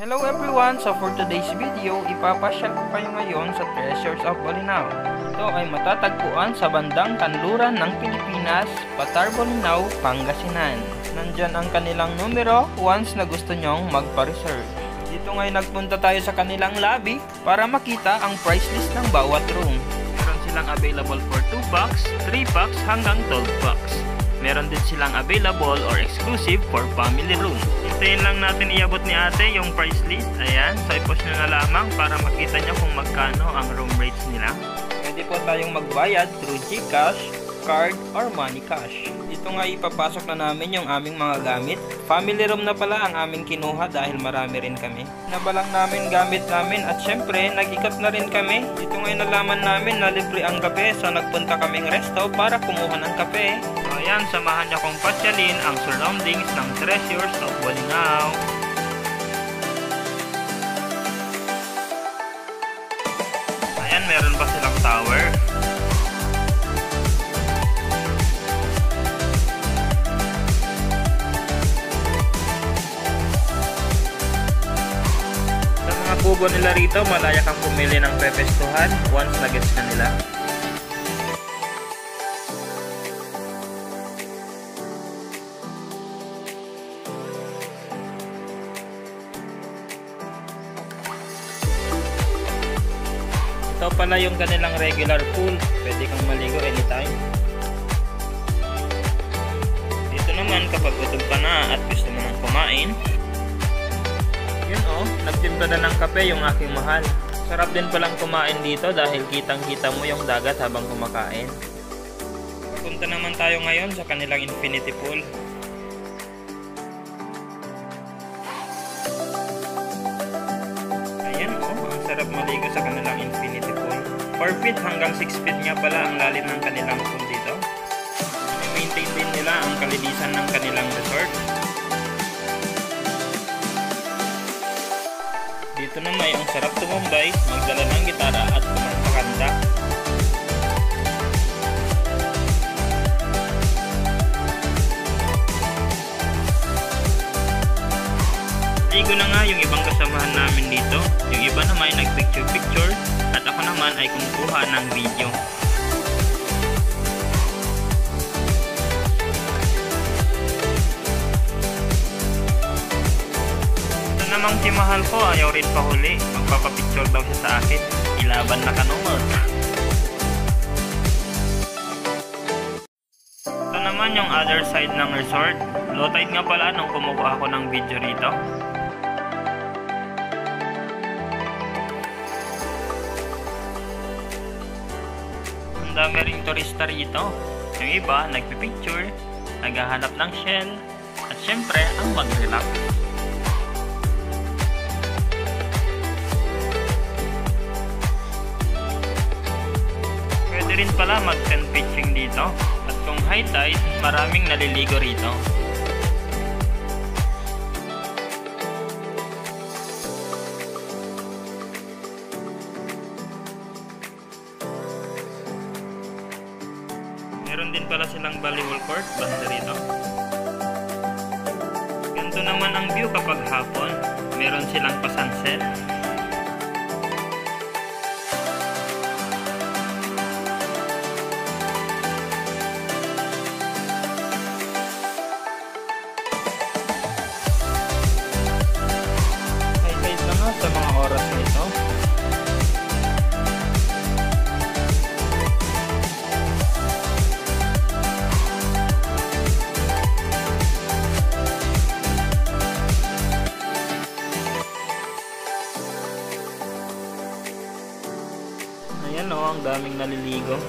Hello everyone! So for today's video, ipapasyal ko kayo ngayon sa Treasures of Bolinao. Ito ay matatagpuan sa bandang kanluran ng Pilipinas, Patar, Bolinao, Pangasinan. Nandyan ang kanilang numero once na gusto nyong magpa-reserve. Dito ngayon nagpunta tayo sa kanilang lobby para makita ang price list ng bawat room. Meron silang available for 2 packs, 3 packs hanggang 12 packs. Meron din silang available or exclusive for family room. Hintayin lang natin iabot ni ate yung price list. Ayan, so i-post nyo na lamang para makita nyo kung magkano ang room rates nila. Pwede po tayong magbayad through GCash, card, or money cash. Dito nga ipapasok na namin yung aming mga gamit. Family room na pala ang aming kinuha dahil marami rin kami. Nabalang namin gamit namin at syempre nag-ikot na rin kami. Dito ngayon nalaman namin na libre ang kape, so nagpunta kaming resto para kumuha ng kape. So ayan, samahan niyo kong pasyalin ang surroundings ng Treasures of Bolinao. Ayan, meron pa silang tower. Kubo nila rito, malaya kang pumili ng pepestuhan once na-gets na nila. Ito pala yung kanilang regular pool, pwede kang maligo anytime. Dito naman kapag gutom ka na at gusto mo nang kumain, yun oh, nagtimpla na ng kape yung aking mahal. Sarap din palang kumain dito dahil kitang-kita mo yung dagat habang kumakain. Punta naman tayo ngayon sa kanilang infinity pool. Ayan oh, ang sarap maligo sa kanilang infinity pool. 4 feet hanggang 6 feet nga pala ang lalim ng kanilang pool dito. I-maintain din nila ang kalinisan ng kanilang resort. Dito na may ang sarap tumambay, magdala ng gitara at kumakanta. Ligo na nga yung ibang kasamahan namin dito. Yung iba naman ay nagpicture-picture at ako naman ay kumukuha ng video. Namang si mahal ko ayaw rin pahuli, magpapapicture daw siya sa akin, ilaban na kanunod. Ito naman yung other side ng resort. Low tide nga pala nung kumukuha ako ng video rito. Ang dami ring turista rito. Yung iba nagpipicture, naghahanap ng shell, at syempre ang mag-relax. Pwede rin pala mag-sand fishing dito at kung high tide, maraming naliligo rito. Meron din pala silang volleyball court basta rito. Ganito naman ang view kapag hapon. Meron silang pa-sunset. Sa mga oras na ito. Ayan o, ang daming naliligo.